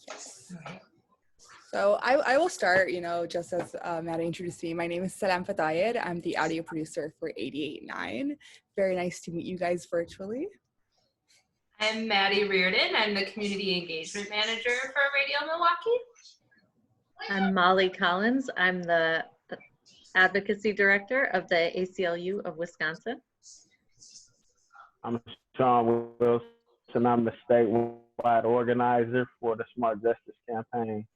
Yes. So I will start, just as Maddy introduced me. My name is Salam Fatayer. I'm the audio producer for 88.9. Very nice to meet you guys virtually. I'm Maddy Riordan. I'm the Community Engagement Manager for Radio Milwaukee. I'm Molly Collins. I'm the Advocacy Director of the ACLU of Wisconsin. I'm Sean Wilson. I'm the statewide organizer for the Smart Justice Campaign.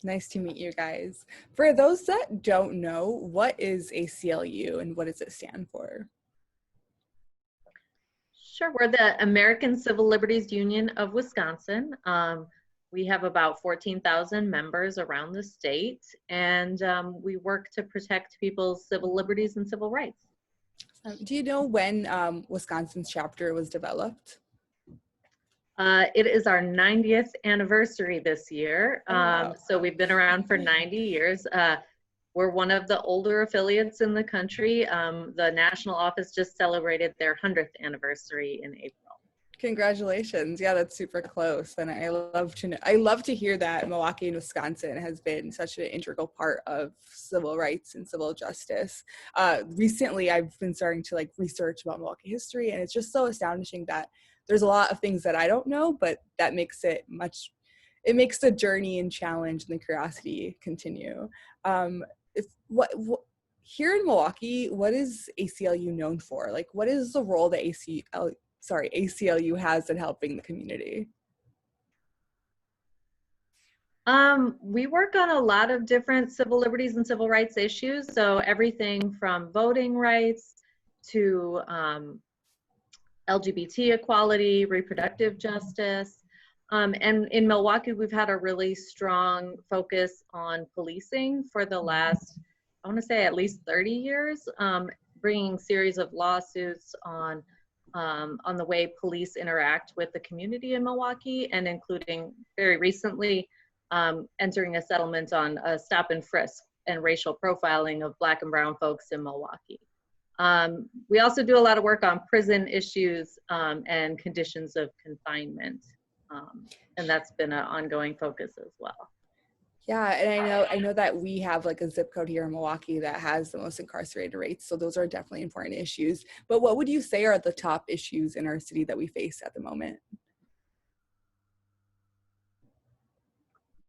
Nice to meet you guys. For those that don't know, what is ACLU and what does it stand for? Sure, we're the American Civil Liberties Union of Wisconsin. We have about 14,000 members around the state, and we work to protect people's civil liberties and civil rights. Do you know when Wisconsin's chapter was developed? It is our 90th anniversary this year. Wow. So we've been around for 90 years. We're one of the older affiliates in the country. The national office just celebrated their 100th anniversary in April. Congratulations. Yeah, that's super close. And I love to hear that Milwaukee and Wisconsin has been such an integral part of civil rights and civil justice. Recently, I've been starting to research about Milwaukee history, and it's just so astonishing that there's a lot of things that I don't know, but that makes it makes the journey and challenge and the curiosity continue. Here in Milwaukee, what is ACLU known for? What is the role that ACLU has in helping the community? We work on a lot of different civil liberties and civil rights issues. So everything from voting rights to LGBT equality, reproductive justice. And in Milwaukee, we've had a really strong focus on policing for the last, I want to say at least 30 years, bringing series of lawsuits on the way police interact with the community in Milwaukee, and including very recently entering a settlement on stop and frisk and racial profiling of Black and brown folks in Milwaukee. We also do a lot of work on prison issues and conditions of confinement, and that's been an ongoing focus as well. Yeah, and I know that we have a zip code here in Milwaukee that has the most incarcerated rates, so those are definitely important issues. But what would you say are the top issues in our city that we face at the moment?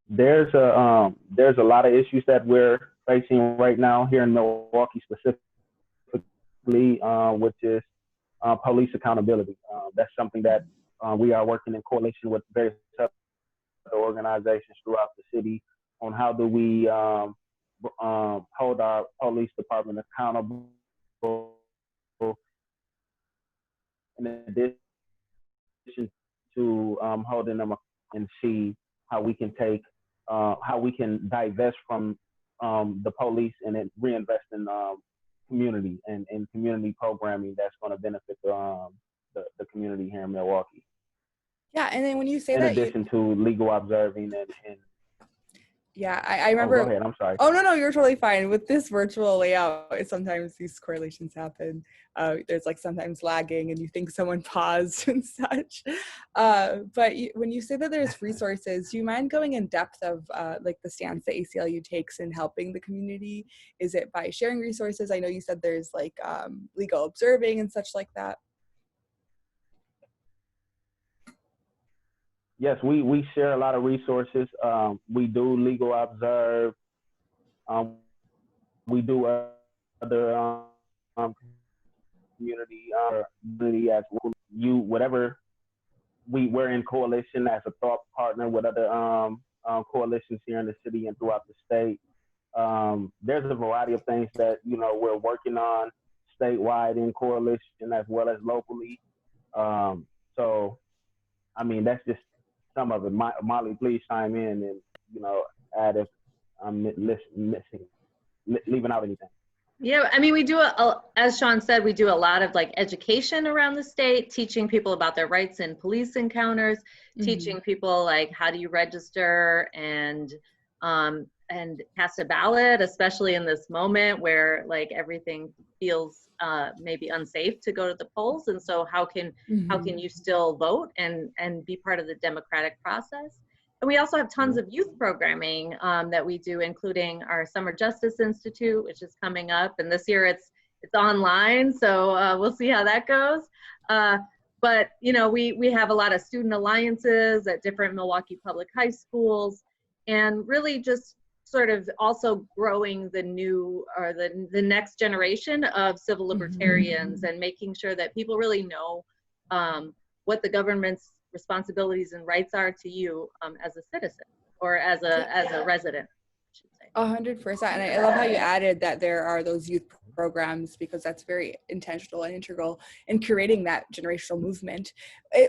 There's a lot of issues that we're facing right now here in Milwaukee specifically, which is police accountability. That's something that we are working in coalition with various other organizations throughout the city on how do we hold our police department accountable, in addition to holding them up, and see how we can divest from the police and then reinvest in community and community programming that's going to benefit the community here in Milwaukee. Yeah, and then when you say in that, addition to legal observing and yeah, I remember. Oh, go ahead. I'm sorry. Oh, no, you're totally fine. With this virtual layout, sometimes these correlations happen. There's sometimes lagging and you think someone paused and such. But when you say that there's resources, do you mind going in depth of the stance that ACLU takes in helping the community? Is it by sharing resources? I know you said there's legal observing and such like that. Yes, we share a lot of resources. We do legal observe. We do other community as well. We're in coalition as a thought partner with other coalitions here in the city and throughout the state. There's a variety of things that we're working on statewide in coalition as well as locally. So, I mean, that's just some of it. Molly, please chime in and add if I'm leaving out anything. Yeah, I mean, we do, as Sean said, we do a lot of education around the state, teaching people about their rights in police encounters, teaching people how do you register and cast a ballot, especially in this moment where everything feels maybe unsafe to go to the polls. And so how can you still vote and be part of the democratic process? And we also have tons of youth programming that we do, including our Summer Justice Institute, which is coming up. And this year it's online, so we'll see how that goes. But you know, we have a lot of student alliances at different Milwaukee public high schools, and really just sort of also growing the new or the next generation of civil libertarians, and making sure that people really know what the government's responsibilities and rights are to you as a citizen or as a resident, I should say. 100%. And I love how you added that there are those youth programs, because that's very intentional and integral in curating that generational movement.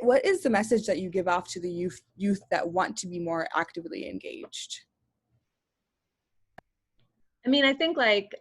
What is the message that you give off to the youth that want to be more actively engaged? I mean, I think like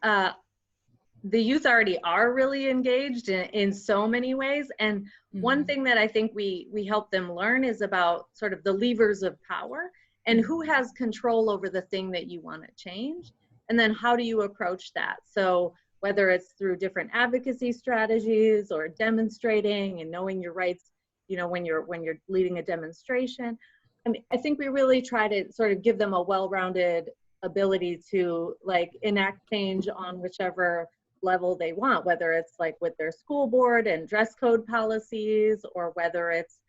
the youth already are really engaged in so many ways. And one thing that I think we help them learn is about sort of the levers of power and who has control over the thing that you want to change. And then how do you approach that? So whether it's through different advocacy strategies or demonstrating and knowing your rights, you know, when you're leading a demonstration. I mean, I think we really try to sort of give them a well-rounded ability to like enact change on whichever level they want, whether it's like with their school board and dress code policies, or whether it's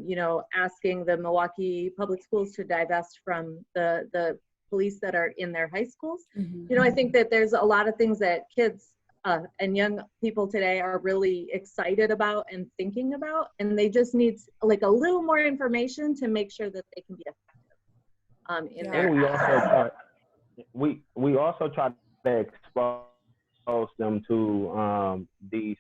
you know, asking the Milwaukee public schools to divest from the police that are in their high schools. You know, I think that there's a lot of things that kids and young people today are really excited about and thinking about, and they just need like a little more information to make sure that they can be effective in their. And we also try to expose them to these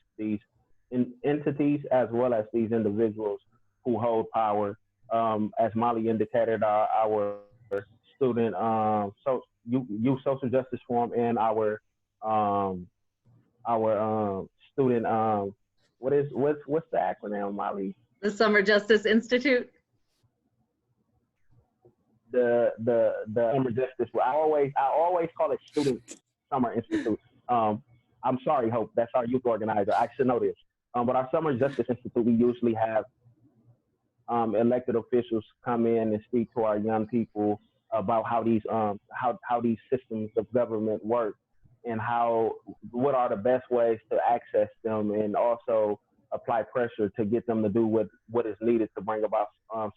entities as well as these individuals who hold power. As Molly indicated, our student youth social justice forum and our student what's the acronym, Molly? The Summer Justice Institute. The Summer Justice. I always call it Student Summer Institute. I'm sorry, Hope. That's our youth organizer. I should know this. But our Summer Justice Institute, we usually have elected officials come in and speak to our young people about how these systems of government work, and what are the best ways to access them, and also apply pressure to get them to do what is needed to bring about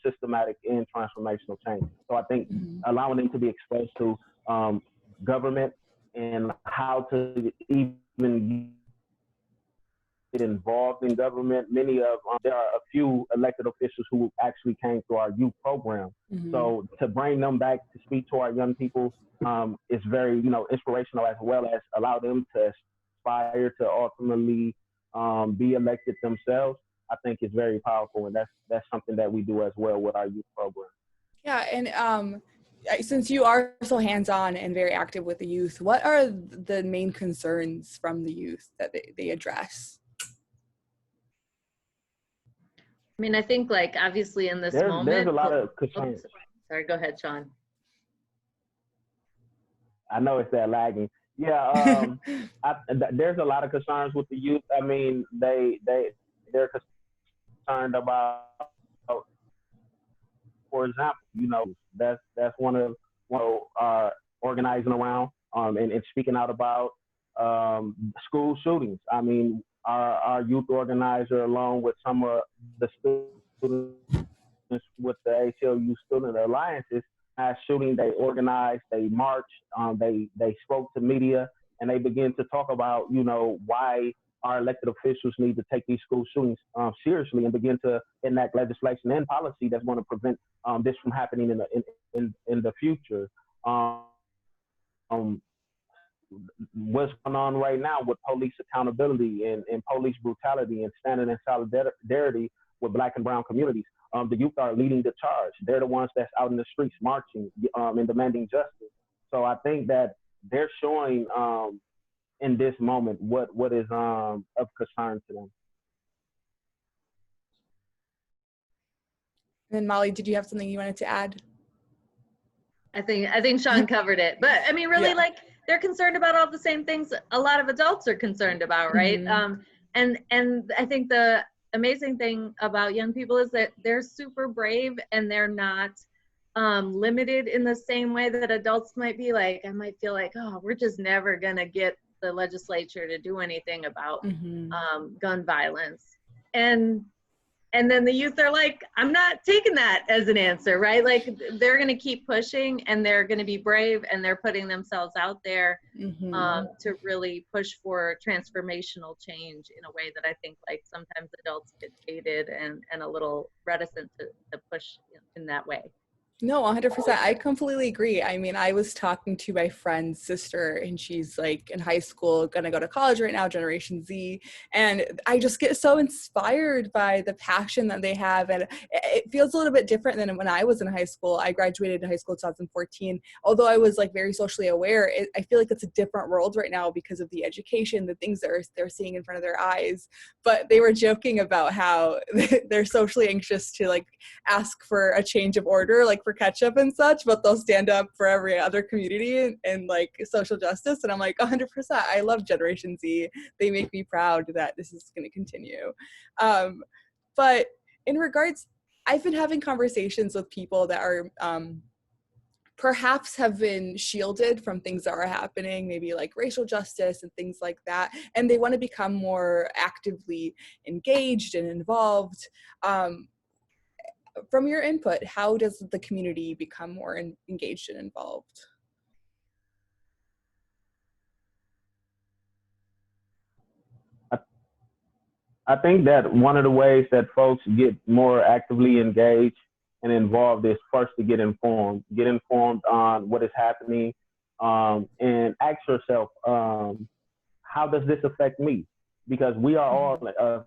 systematic and transformational change. So I think allowing them to be exposed to government and how to even get involved in government. There are a few elected officials who actually came through our youth program. So to bring them back to speak to our young people is very, you know, inspirational, as well as allow them to aspire to ultimately be elected themselves. I think it's very powerful, and that's something that we do as well with our youth program. Yeah, and since you are so hands-on and very active with the youth, what are the main concerns from the youth that they address? I mean, I think like obviously in this moment, there's a lot of concerns. Sorry, go ahead, Sean. I know it's that lagging. Yeah, there's a lot of concerns with the youth. I mean, they're concerned about, for example, you know, that's one of organizing around and speaking out about school shootings. I mean, our youth organizer, along with some of the students with the ACLU Student Alliances, shooting, they organized, they marched, they spoke to media, and they begin to talk about, you know, why our elected officials need to take these school shootings seriously and begin to enact legislation and policy that's going to prevent this from happening in the future. What's going on right now with police accountability and police brutality and standing in solidarity with Black and brown communities. The youth are leading the charge. They're the ones that's out in the streets marching and demanding justice. So I think that they're showing in this moment what is of concern to them. And Molly, did you have something you wanted to add? I think Sean covered it, but I mean, really, like, they're concerned about all the same things a lot of adults are concerned about, right? And I think the amazing thing about young people is that they're super brave, and they're not limited in the same way that adults might be. Like, I might feel like, oh, we're just never gonna get the legislature to do anything about gun violence. And then the youth are like, I'm not taking that as an answer, right? Like, they're going to keep pushing, and they're going to be brave, and they're putting themselves out there to really push for transformational change in a way that I think, like, sometimes adults get jaded and a little reticent to push in that way. No, 100%. I completely agree. I mean, I was talking to my friend's sister, and she's like in high school, gonna go to college right now, Generation Z. And I just get so inspired by the passion that they have. And it feels a little bit different than when I was in high school. I graduated in high school in 2014. Although I was like very socially aware, I feel like it's a different world right now because of the education, the things that they're seeing in front of their eyes. But they were joking about how they're socially anxious to like ask for a change of order, like for ketchup and such, but they'll stand up for every other community and like social justice. And I'm like, 100%, I love Generation Z. They make me proud that this is going to continue. But in regards, I've been having conversations with people that are perhaps have been shielded from things that are happening, maybe like racial justice and things like that, and they want to become more actively engaged and involved. From your input, how does the community become more engaged and involved? I think that one of the ways that folks get more actively engaged and involved is first to get informed on what is happening, and ask yourself, how does this affect me? Because we are all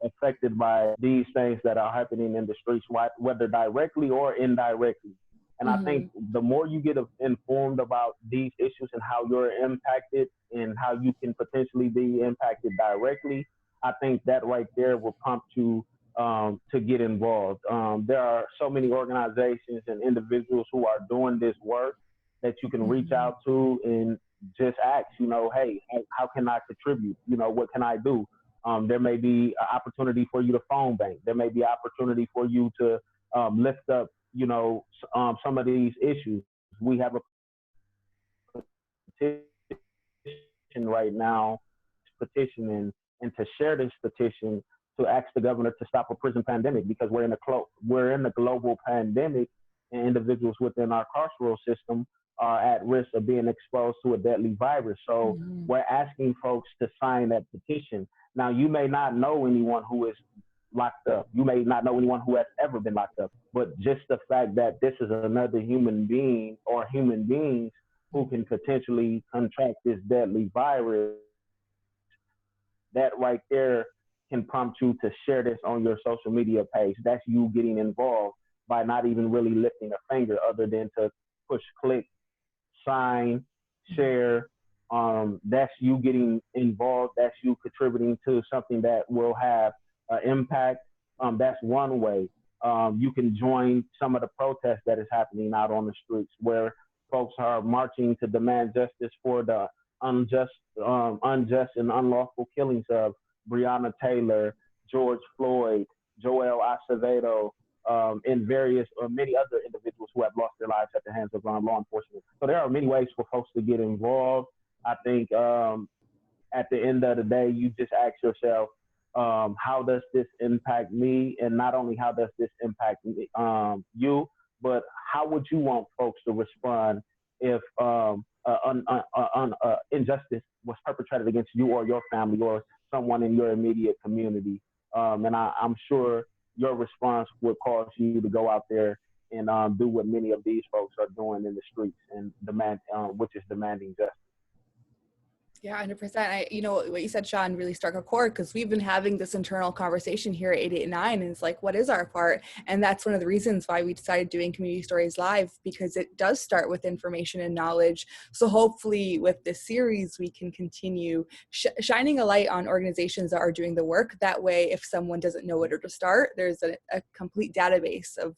affected by these things that are happening in the streets, whether directly or indirectly. And I think the more you get informed about these issues and how you're impacted and how you can potentially be impacted directly, I think that right there will prompt you to get involved. There are so many organizations and individuals who are doing this work that you can reach out to and just ask, hey, how can I contribute? What can I do? There may be an opportunity for you to phone bank. There may be an opportunity for you to lift up, some of these issues. We have a petition right now, petitioning and to share this petition to ask the governor to stop a prison pandemic, because we're in a global pandemic, and individuals within our carceral system are at risk of being exposed to a deadly virus. So we're asking folks to sign that petition. Now, you may not know anyone who is locked up. You may not know anyone who has ever been locked up, but just the fact that this is another human being or human beings who can potentially contract this deadly virus, that right there can prompt you to share this on your social media page. That's you getting involved by not even really lifting a finger other than to push, click, sign, share. That's you getting involved. That's you contributing to something that will have impact. That's one way. You can join some of the protests that is happening out on the streets, where folks are marching to demand justice for the unjust and unlawful killings of Breonna Taylor, George Floyd, Joel Acevedo, and many other individuals who have lost their lives at the hands of law enforcement. So there are many ways for folks to get involved. I think at the end of the day, you just ask yourself, how does this impact me? And not only how does this impact you, but how would you want folks to respond if injustice was perpetrated against you or your family or someone in your immediate community? And I'm sure your response would cause you to go out there and do what many of these folks are doing in the streets and which is demanding justice. Yeah, 100%. What you said, Sean, really struck a chord, because we've been having this internal conversation here at 889, and it's like, what is our part? And that's one of the reasons why we decided doing Community Stories Live, because it does start with information and knowledge. So hopefully with this series, we can continue shining a light on organizations that are doing the work. That way, if someone doesn't know where to start, there's a complete database of,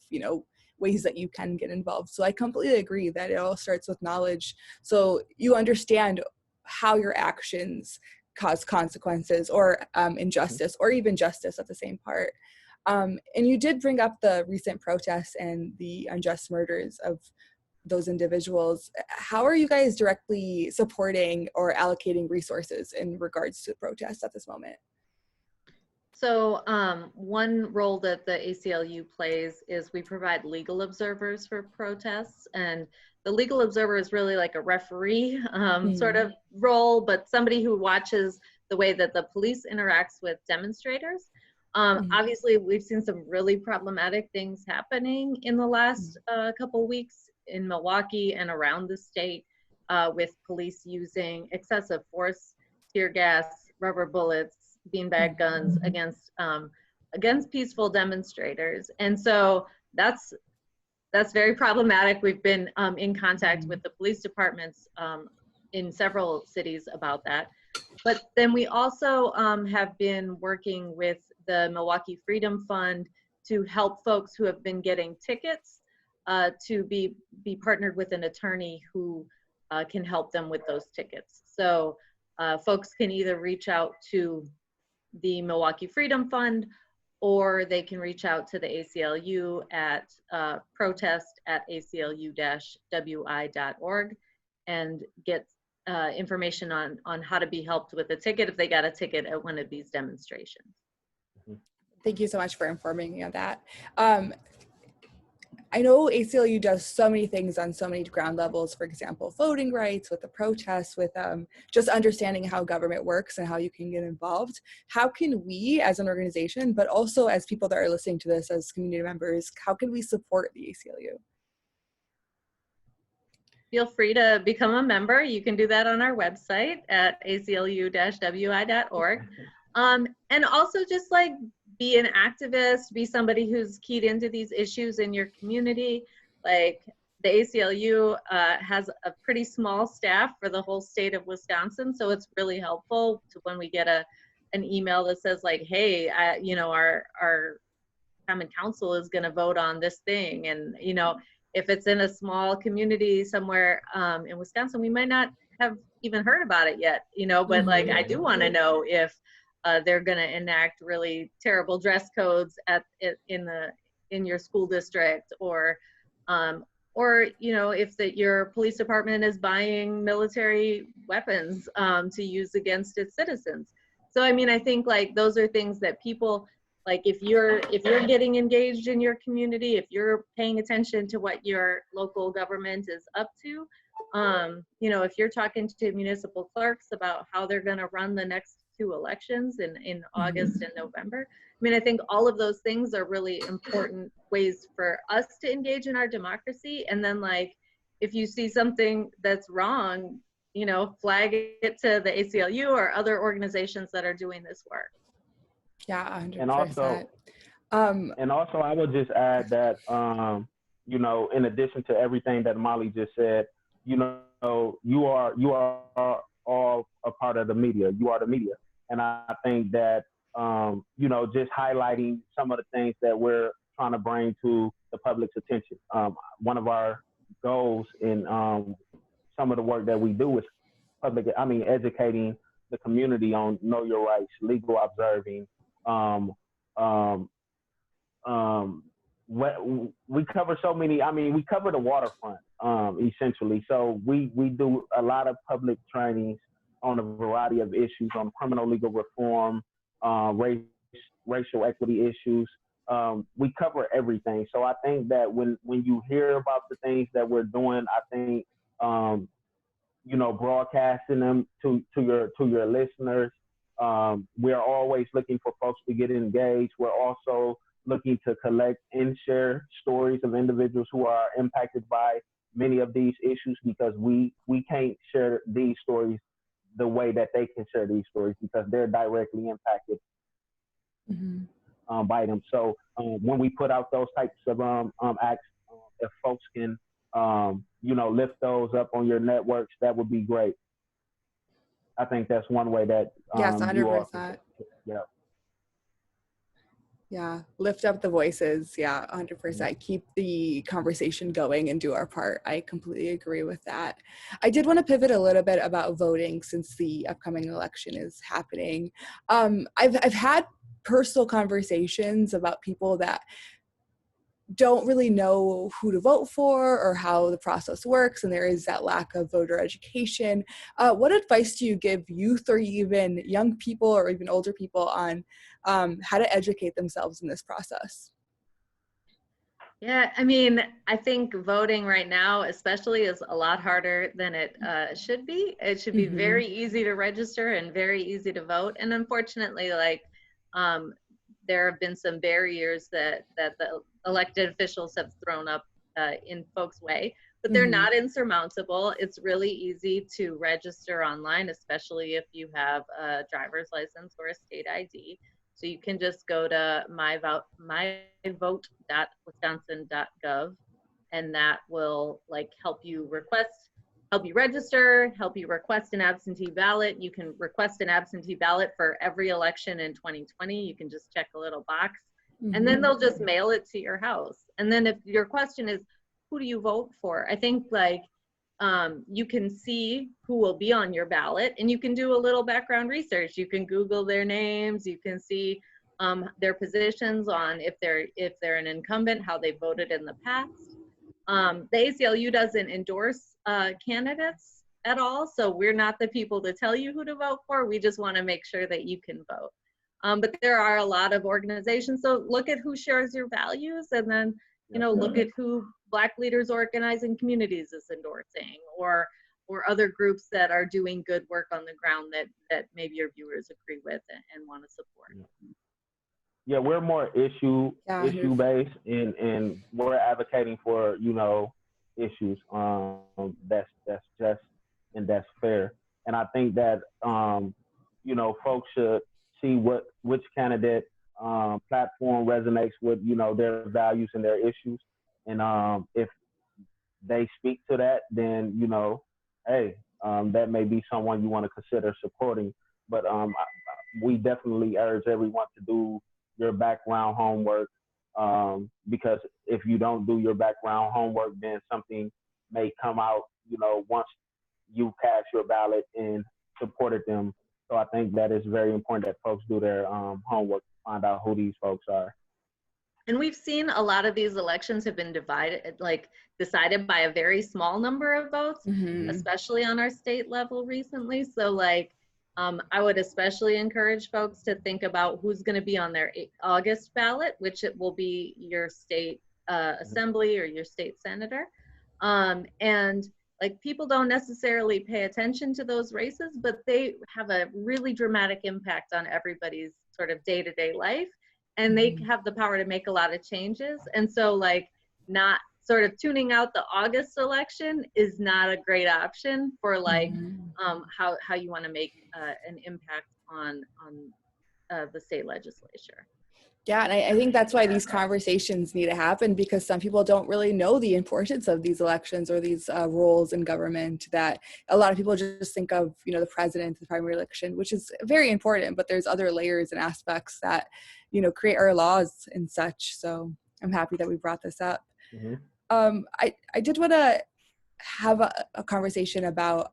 ways that you can get involved. So I completely agree that it all starts with knowledge. So you understand how your actions cause consequences or injustice or even justice at the same part. And you did bring up the recent protests and the unjust murders of those individuals. How are you guys directly supporting or allocating resources in regards to protests at this moment? So one role that the ACLU plays is we provide legal observers for protests, and the legal observer is really like a referee sort of role, but somebody who watches the way that the police interacts with demonstrators. Obviously, we've seen some really problematic things happening in the last couple weeks in Milwaukee and around the state with police using excessive force, tear gas, rubber bullets, beanbag guns against peaceful demonstrators. And so that's very problematic. We've been in contact with the police departments in several cities about that. But then we also have been working with the Milwaukee Freedom Fund to help folks who have been getting tickets to be partnered with an attorney who can help them with those tickets. So folks can either reach out to the Milwaukee Freedom Fund, or they can reach out to the ACLU at protest@aclu-wi.org and get information on how to be helped with a ticket if they got a ticket at one of these demonstrations. Thank you so much for informing me of that. I know ACLU does so many things on so many ground levels, for example, voting rights, with the protests, with just understanding how government works and how you can get involved. How can we as an organization, but also as people that are listening to this as community members, how can we support the ACLU? Feel free to become a member. You can do that on our website at aclu-wi.org. And also just like be an activist, be somebody who's keyed into these issues in your community. Like the ACLU has a pretty small staff for the whole state of Wisconsin, so it's really helpful to when we get an email that says like, hey, our common council is going to vote on this thing, and if it's in a small community somewhere in Wisconsin, we might not have even heard about it yet, but like I do want to know if they're going to enact really terrible dress codes in your school district, or if your police department is buying military weapons to use against its citizens. So I mean, I think like those are things that people, like if you're getting engaged in your community, if you're paying attention to what your local government is up to, if you're talking to municipal clerks about how they're going to run the next 2 elections in August and November. I mean, I think all of those things are really important ways for us to engage in our democracy. And then like, if you see something that's wrong, flag it to the ACLU or other organizations that are doing this work. Yeah, 100%. And also I would just add that, in addition to everything that Molly just said, you are all a part of the media. You are the media. And I think that, just highlighting some of the things that we're trying to bring to the public's attention. One of our goals in some of the work that we do is educating the community on know your rights, legal observing. We cover so many, we cover the waterfront, essentially. So we do a lot of public trainings on a variety of issues, on criminal legal reform, racial equity issues. We cover everything. So I think that when you hear about the things that we're doing, I think, broadcasting them to your listeners. We're always looking for folks to get engaged. We're also looking to collect and share stories of individuals who are impacted by many of these issues, because we can't share these stories the way that they can share these stories, because they're directly impacted by them. So when we put out those types of acts, if folks can, lift those up on your networks, that would be great. I think that's one way that yes, 100%. Yeah, lift up the voices. Yeah, 100%. Keep the conversation going and do our part. I completely agree with that. I did want to pivot a little bit about voting since the upcoming election is happening. I've had personal conversations about people that don't really know who to vote for or how the process works, and there is that lack of voter education. What advice do you give youth or even young people or even older people on how to educate themselves in this process? Yeah, I mean, I think voting right now, especially, is a lot harder than it should be. It should be very easy to register and very easy to vote. And unfortunately, like, there have been some barriers that the elected officials have thrown up in folks' way, but they're not insurmountable. It's really easy to register online, especially if you have a driver's license or a state ID. So you can just go to myvote.wisconsin.gov, and that will like help you register, help you request an absentee ballot. You can request an absentee ballot for every election in 2020. You can just check a little box, and then they'll just mail it to your house. And then if your question is, who do you vote for? I think like you can see who will be on your ballot, and you can do a little background research. You can Google their names. You can see their positions on if they're an incumbent, how they voted in the past. The ACLU doesn't endorse candidates at all, so we're not the people to tell you who to vote for. We just want to make sure that you can vote. But there are a lot of organizations, so look at who shares your values, and then look at who Black Leaders Organizing Communities is endorsing, or other groups that are doing good work on the ground that maybe your viewers agree with and want to support. Yeah, we're more issue based, and we're advocating for issues that's just and that's fair. And I think that folks should see which candidate platform resonates with their values and their issues, and if they speak to that, then hey, that may be someone you want to consider supporting. But we definitely urge everyone to do your background homework, because if you don't do your background homework, then something may come out once you cast your ballot and supported them. So I think that is very important that folks do their homework to find out who these folks are. And we've seen a lot of these elections have been decided by a very small number of votes, especially on our state level recently. So like, I would especially encourage folks to think about who's going to be on their August ballot, which it will be your state assembly or your state senator. And like, people don't necessarily pay attention to those races, but they have a really dramatic impact on everybody's sort of day-to-day life. And they have the power to make a lot of changes. And so like, not sort of tuning out the August election is not a great option for like how you want to make an impact on the state legislature. Yeah, and I think that's why these conversations need to happen, because some people don't really know the importance of these elections or these roles in government. That a lot of people just think of, the president, the primary election, which is very important, but there's other layers and aspects that, create our laws and such. So I'm happy that we brought this up. I did want to have a conversation about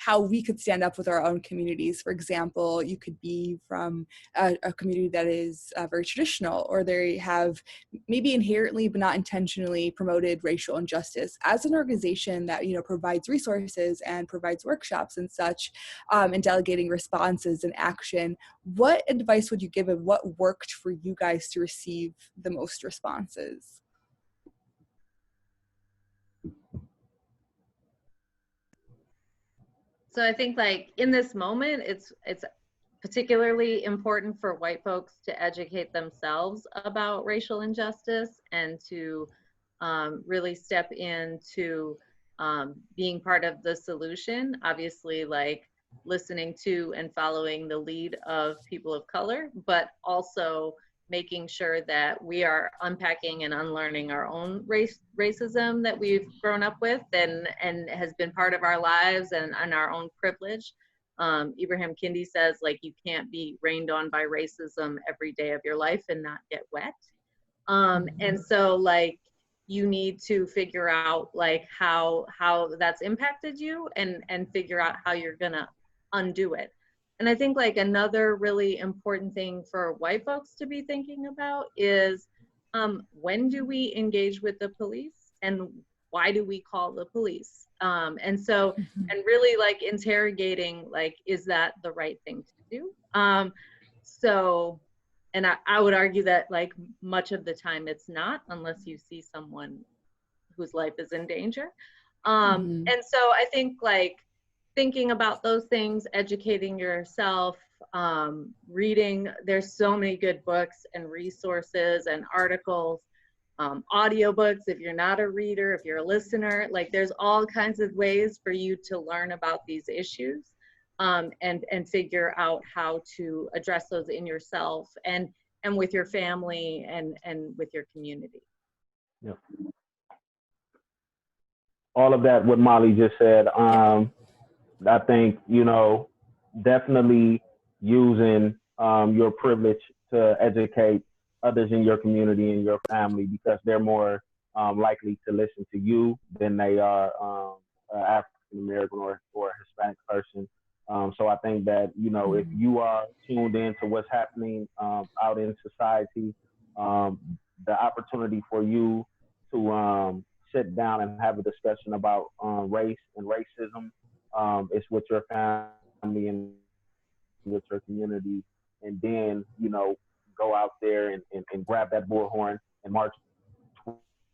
how we could stand up with our own communities. For example, you could be from a community that is very traditional, or they have maybe inherently but not intentionally promoted racial injustice. As an organization that provides resources and provides workshops and such, and delegating responses and action, what advice would you give, and what worked for you guys to receive the most responses? So I think like in this moment, it's particularly important for white folks to educate themselves about racial injustice and to really step into being part of the solution. Obviously, like listening to and following the lead of people of color, but also making sure that we are unpacking and unlearning our own racism that we've grown up with and has been part of our lives and our own privilege. Ibrahim Kendi says, like, you can't be rained on by racism every day of your life and not get wet. And so like, you need to figure out like how that's impacted you and figure out how you're gonna undo it. And I think like another really important thing for white folks to be thinking about is when do we engage with the police and why do we call the police? And so, and really like interrogating, like, is that the right thing to do? So, and I would argue that like much of the time it's not, unless you see someone whose life is in danger. And so I think like thinking about those things, educating yourself, reading, there's so many good books and resources and articles, audiobooks if you're not a reader, if you're a listener, like there's all kinds of ways for you to learn about these issues and figure out how to address those in yourself and with your family and with your community. Yeah. All of that, what Molly just said, I think, you know, definitely using your privilege to educate others in your community and your family, because they're more likely to listen to you than they are African American or Hispanic person. So I think that, you know, if you are tuned in to what's happening out in society, the opportunity for you to sit down and have a discussion about race and racism is with your family and with your community, and then, you know, go out there and grab that bullhorn and march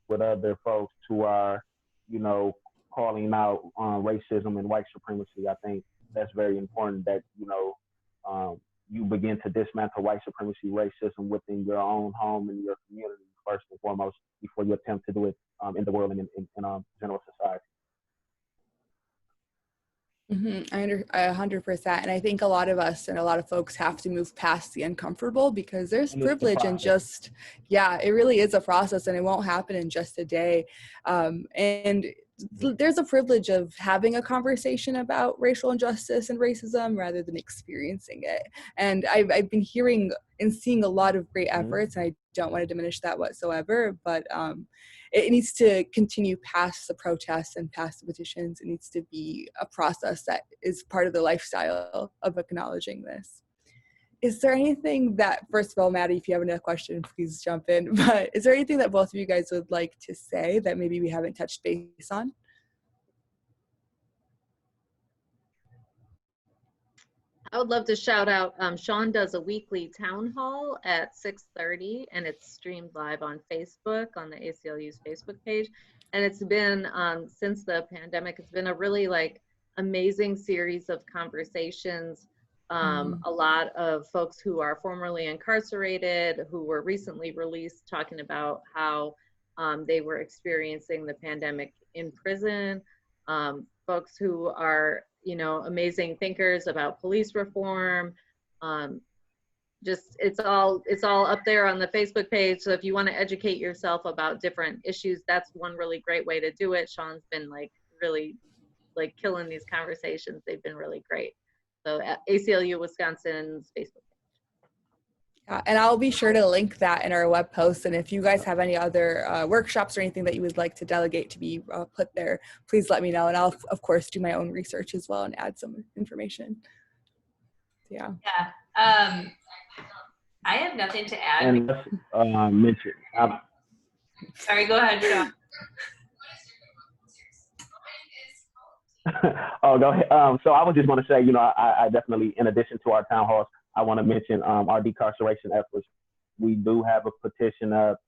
with other folks who are, you know, calling out racism and white supremacy. I think that's very important, that, you know, you begin to dismantle white supremacy, racism within your own home and your community first and foremost, before you attempt to do it in the world and in general society. I 100%. And I think a lot of us and a lot of folks have to move past the uncomfortable, because there's privilege in just, it really is a process, and it won't happen in just a day. And there's a privilege of having a conversation about racial injustice and racism rather than experiencing it. And I've been hearing and seeing a lot of great efforts, and I don't want to diminish that whatsoever, but it needs to continue past the protests and past the petitions. It needs to be a process that is part of the lifestyle of acknowledging this. Is there anything that, first of all, Maddy, if you have another question, please jump in, but is there anything that both of you guys would like to say that maybe we haven't touched base on? I would love to shout out, Sean does a weekly town hall at 6:30, and it's streamed live on Facebook, on the ACLU's Facebook page. And it's been, since the pandemic, it's been a really like amazing series of conversations. A lot of folks who are formerly incarcerated, who were recently released, talking about how they were experiencing the pandemic in prison. Folks who are, you know, amazing thinkers about police reform. Just it's all up there on the Facebook page. So if you want to educate yourself about different issues, that's one really great way to do it. Sean's been like really like killing these conversations. They've been really great. So at ACLU of Wisconsin's Facebook. Yeah, and I'll be sure to link that in our web post. And if you guys have any other workshops or anything that you would like to delegate to be put there, please let me know. And I'll, of course, do my own research as well and add some information. Yeah. Yeah. I have nothing to add. And mention. Sorry, go ahead, Sean. Oh, go ahead. So I was just going to say, you know, I definitely, in addition to our town halls, I want to mention our decarceration efforts. We do have a petition up,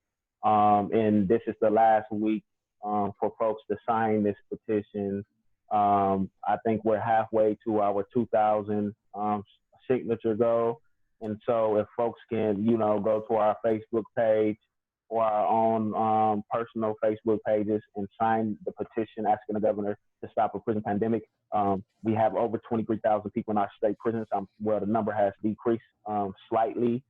and this is the last week for folks to sign this petition. I think we're halfway to our 2,000 signature goal. And so if folks can, you know, go to our Facebook page or our own personal Facebook pages and sign the petition asking the governor to stop a prison pandemic. We have over 23,000 people in our state prisons. Well, the number has decreased slightly,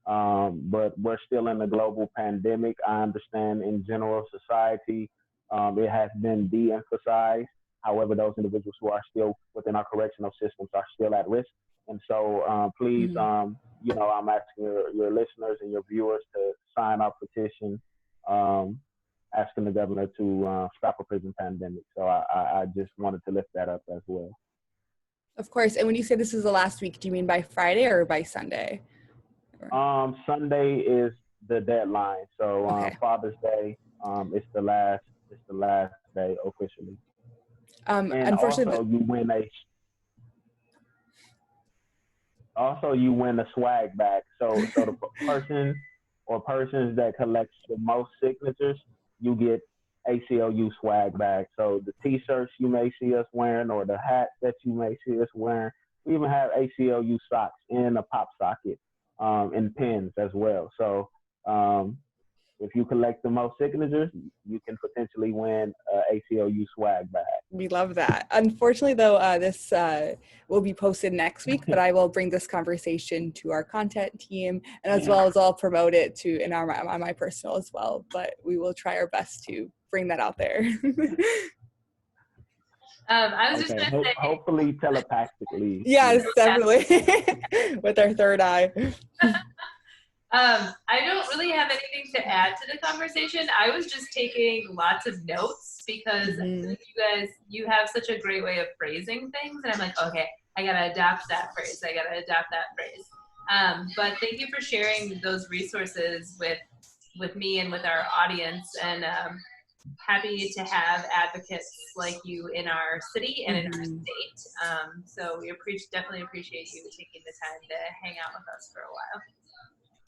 but we're still in a global pandemic. I understand in general society, it has been de-emphasized. However, those individuals who are still within our correctional systems are still at risk. And so please, you know, I'm asking your listeners and your viewers to sign our petition asking the governor to stop a prison pandemic. So I just wanted to lift that up as well. Of course. And when you say this is the last week, do you mean by Friday or by Sunday? Sunday is the deadline. So Okay. Father's Day, it's the last day officially. And Unfortunately, you win a swag bag. So the person or persons that collects the most signatures, you get ACLU swag bag. So the t-shirts you may see us wearing or the hats that you may see us wearing, we even have ACLU socks and a pop socket and pins as well. So if you collect the most signatures, you can potentially win a ACLU swag bag. we love that. Unfortunately, though, this will be posted next week, but I will bring this conversation to our content team, and as well as I'll promote it on my personal as well. But we will try our best to bring that out there. I was just going to say. Hopefully telepathically. Yes, definitely. With our third eye. I don't really have anything to add to the conversation. I was just taking lots of notes because you have such a great way of phrasing things. And I'm like, okay, I got to adopt that phrase. But thank you for sharing those resources with me and with our audience. And happy to have advocates like you in our city and in our state. So we definitely appreciate you taking the time to hang out with us for a while.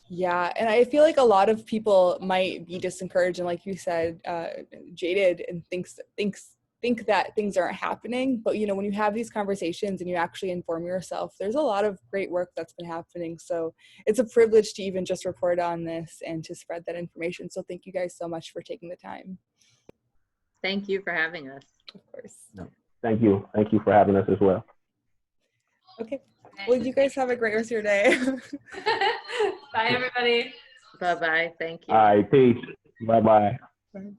Yeah, and I feel like a lot of people might be disencouraged and, like you said, jaded and think that things aren't happening. But when you have these conversations and you actually inform yourself, there's a lot of great work that's been happening. So it's a privilege to even just report on this and to spread that information. So thank you guys so much for taking the time. Thank you for having us. Of course. No, thank you for having us as well. Okay. Well, you guys have a great rest of your day. Bye, everybody. Bye-bye. Thank you. All right, peace. Bye-bye. Bye.